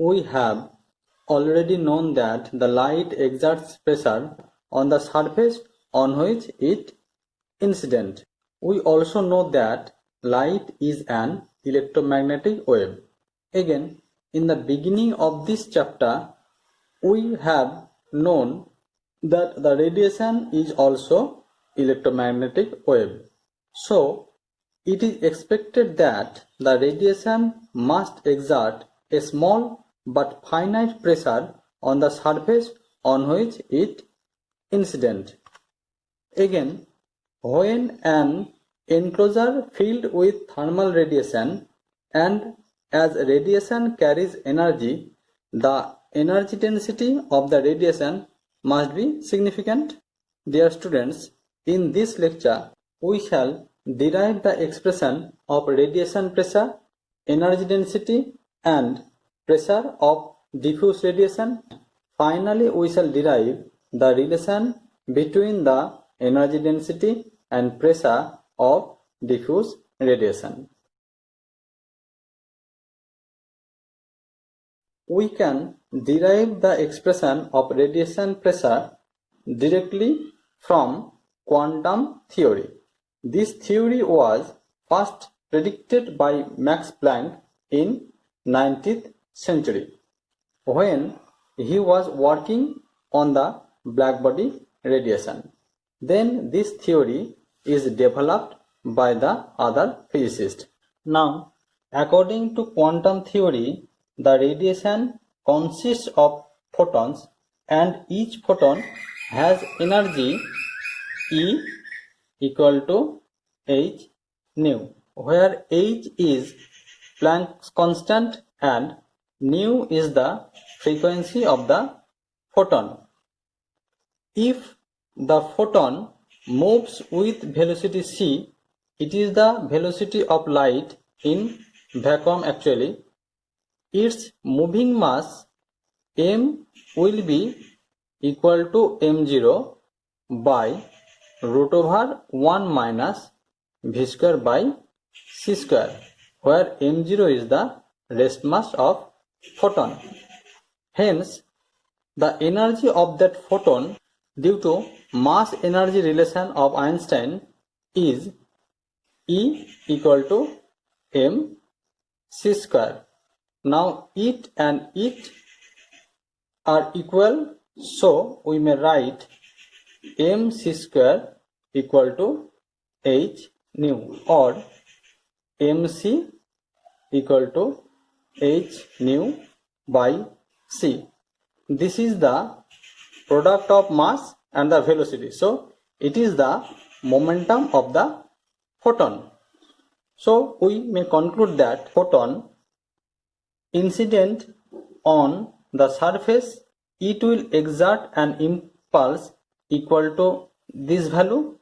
We have already known that the light exerts pressure on the surface on which it incident. We also know that light is an electromagnetic wave. Again, in the beginning of this chapter, we have known that the radiation is also electromagnetic wave. So, it is expected that the radiation must exert a small but finite pressure on the surface on which it incident. Again, when an enclosure filled with thermal radiation and as radiation carries energy, the energy density of the radiation must be significant. Dear students, in this lecture, we shall derive the expression of radiation pressure, energy density and pressure of diffuse radiation. Finally, we shall derive the relation between the energy density and pressure of diffuse radiation. We can derive the expression of radiation pressure directly from quantum theory. This theory was first predicted by Max Planck in 19th century when he was working on the blackbody radiation. Then this theory is developed by the other physicists. Now, according to quantum theory, the radiation consists of photons and each photon has energy E equal to h nu, where h is Planck's constant and nu is the frequency of the photon. If the photon moves with velocity c, it is the velocity of light in vacuum actually. Its moving mass m will be equal to m0 by root over 1 minus v square by c square, where m0 is the rest mass of photon. Hence, the energy of that photon due to mass energy relation of Einstein is E equal to m c square. Now it and it are equal, so we may write m c square equal to h nu or mc equal to h nu by c. This is the product of mass and the velocity. So it is the momentum of the photon. So we may conclude that photon incident on the surface, it will exert an impulse equal to this value.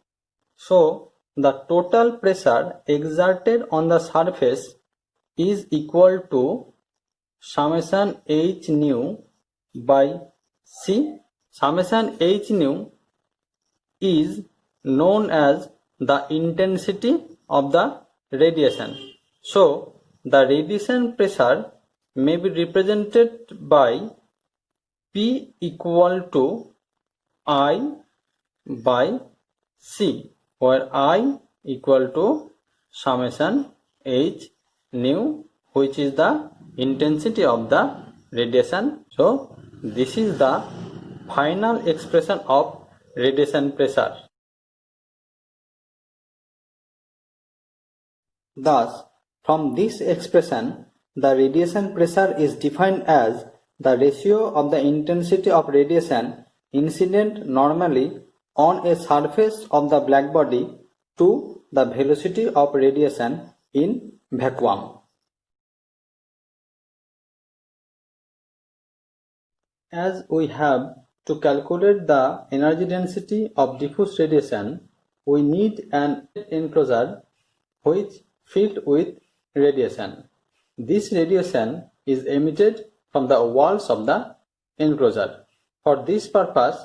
So the total pressure exerted on the surface is equal to summation h nu by c. Summation h nu is known as the intensity of the radiation. So the radiation pressure may be represented by P equal to I by C, where I equal to summation h nu, which is the intensity of the radiation. So this is the final expression of radiation pressure. Thus, from this expression, the radiation pressure is defined as the ratio of the intensity of radiation incident normally on a surface of the blackbody to the velocity of radiation in vacuum. As we have to calculate the energy density of diffuse radiation, we need an enclosure which filled with radiation. This radiation is emitted from the walls of the enclosure. For this purpose,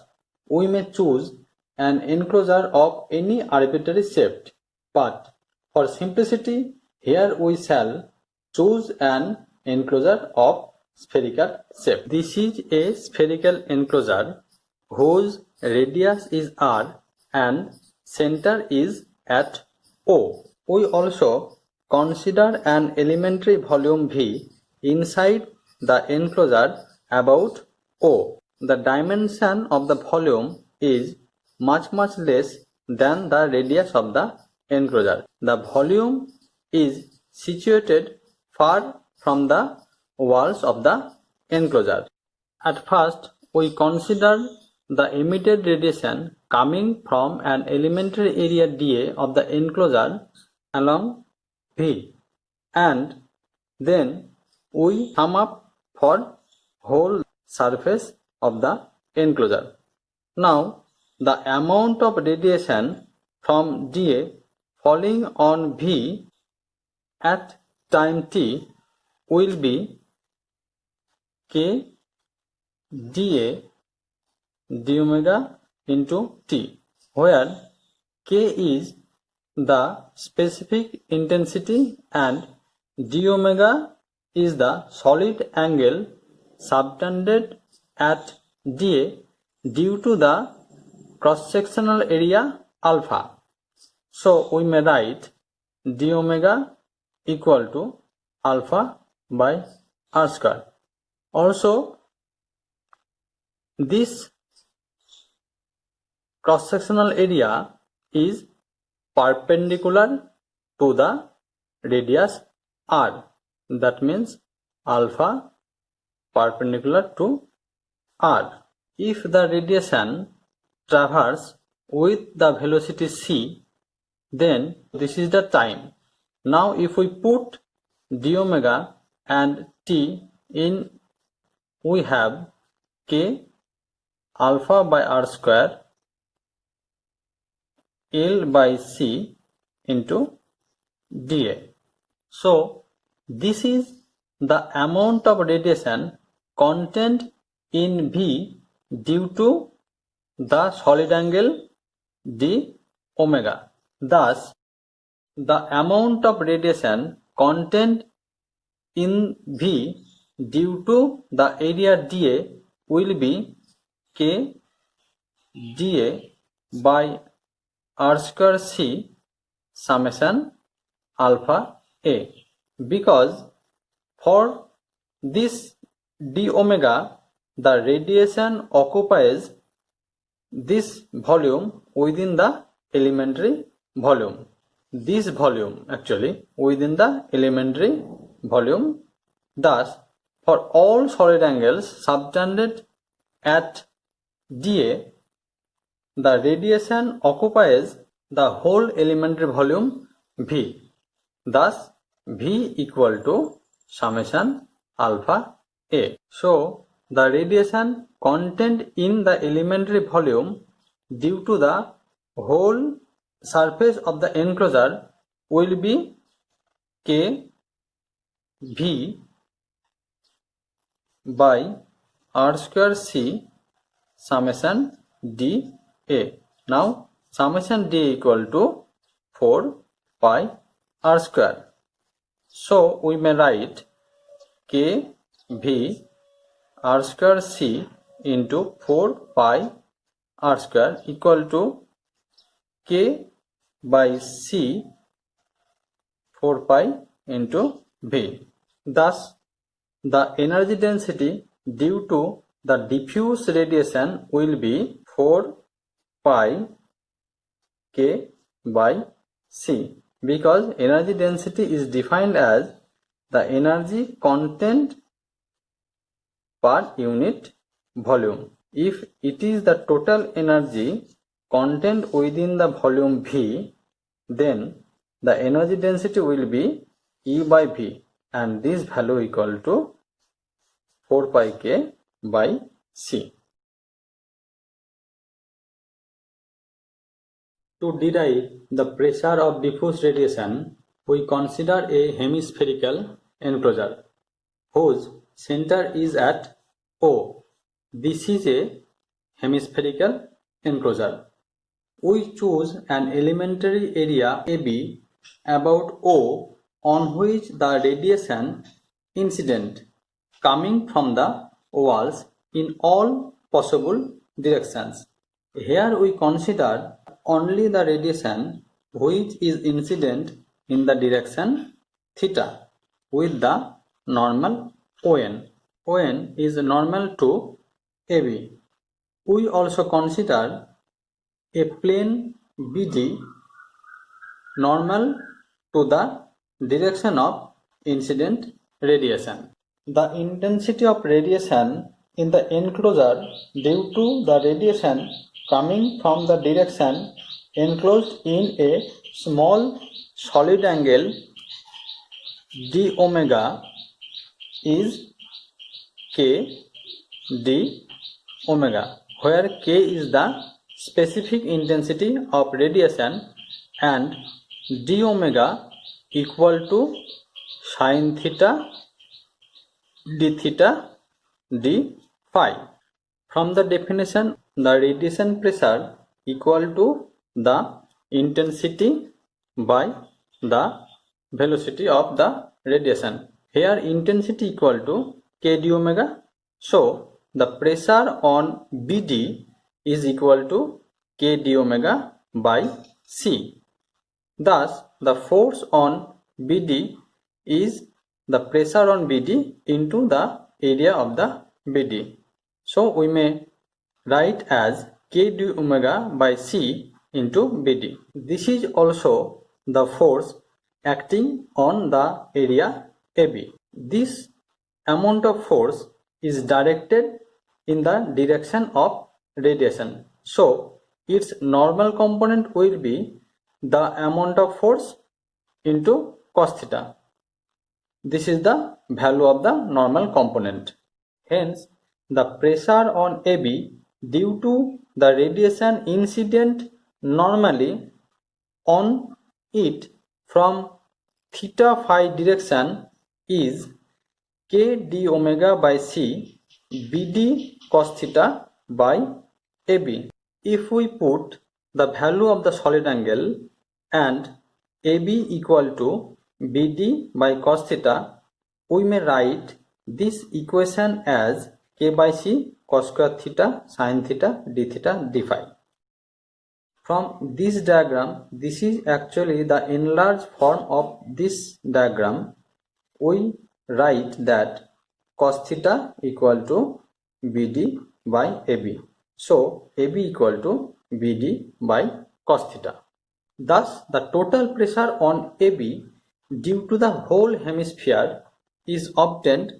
we may choose an enclosure of any arbitrary shape, but for simplicity, here we shall choose an enclosure of spherical shape. This is a spherical enclosure whose radius is r and center is at O. We also consider an elementary volume V inside the enclosure about O. The dimension of the volume is much less than the radius of the enclosure. The volume is situated far from the walls of the enclosure. At first, we consider the emitted radiation coming from an elementary area dA of the enclosure along V, and then we sum up for whole surface of the enclosure. Now, the amount of radiation from dA falling on V at time t will be K dA d omega into t, where K is the specific intensity and d omega is the solid angle subtended at dA due to the cross-sectional area alpha. So we may write d omega equal to alpha by r square. Also, this cross-sectional area is perpendicular to the radius r. That means alpha perpendicular to r. If the radiation traverses with the velocity c, then this is the time. Now if we put d omega and t in, we have k alpha by r square L by c into dA. So this is the amount of radiation contained in V due to the solid angle d omega. Thus, the amount of radiation contained in V due to the area dA will be K dA by r square c summation alpha a, because for this d omega the radiation occupies this volume within the elementary volume. This volume actually within the elementary volume. Thus, for all solid angles subtended at dA, the radiation occupies the whole elementary volume V. Thus, V equal to summation alpha A. So, the radiation contained in the elementary volume due to the whole surface of the enclosure will be K V by r square c summation d a. Now summation d equal to 4 pi r square. So we may write k v r square c into 4 pi r square equal to k by c 4 pi into v. Thus, the energy density due to the diffuse radiation will be 4 pi k by c, because energy density is defined as the energy content per unit volume. If it is the total energy contained within the volume V, then the energy density will be E by V, and this value equal to 4 pi k by c. To derive the pressure of diffuse radiation, we consider a hemispherical enclosure whose center is at O. This is a hemispherical enclosure. We choose an elementary area AB about O on which the radiation incident coming from the walls in all possible directions. Here we consider only the radiation which is incident in the direction theta with the normal ON. ON is normal to AB. We also consider a plane BD normal to the direction of incident radiation. The intensity of radiation in the enclosure due to the radiation coming from the direction enclosed in a small solid angle d omega is k d omega, where k is the specific intensity of radiation and d omega equal to sin theta d theta d phi. From the definition, the radiation pressure equal to the intensity by the velocity of the radiation. Here intensity equal to k d omega. So the pressure on BD is equal to k d omega by C. Thus the force on BD is the pressure on BD into the area of the BD. So we may write as k d omega by C into BD. This is also the force acting on the area AB. This amount of force is directed in the direction of radiation. So its normal component will be the amount of force into cos theta. This is the value of the normal component. Hence, the pressure on AB due to the radiation incident normally on it from theta phi direction is k d omega by C BD cos theta by AB. If we put the value of the solid angle and AB equal to BD by cos theta, we may write this equation as k by C cos square theta sin theta d theta d phi. From this diagram, this is actually the enlarged form of this diagram. We write that cos theta equal to BD by AB. So AB equal to BD by cos theta. Thus the total pressure on AB due to the whole hemisphere is obtained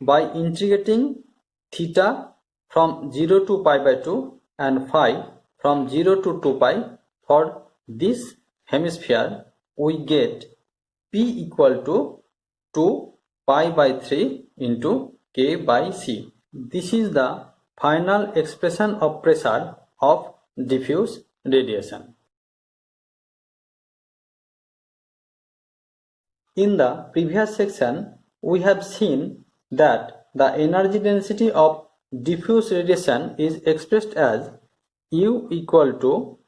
by integrating theta from 0 to pi by 2 and phi from 0 to 2 pi. For this hemisphere we get P equal to 2 pi by 3 into k by C. This is the final expression of pressure of diffuse radiation. In the previous section, we have seen that the energy density of diffuse radiation is expressed as U equal to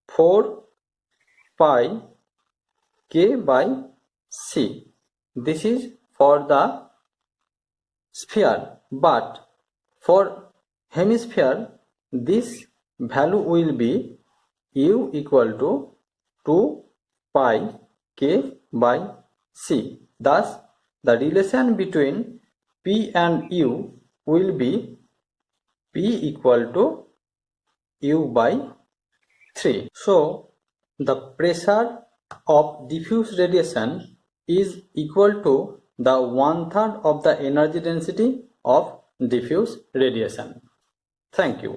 4 pi k by C. This is for the sphere, but for hemisphere this value will be U equal to 2 pi k by C. Thus the relation between P and U will be P equal to U by 3. So the pressure of diffuse radiation is equal to the 1/3 of the energy density of diffuse radiation. Thank you.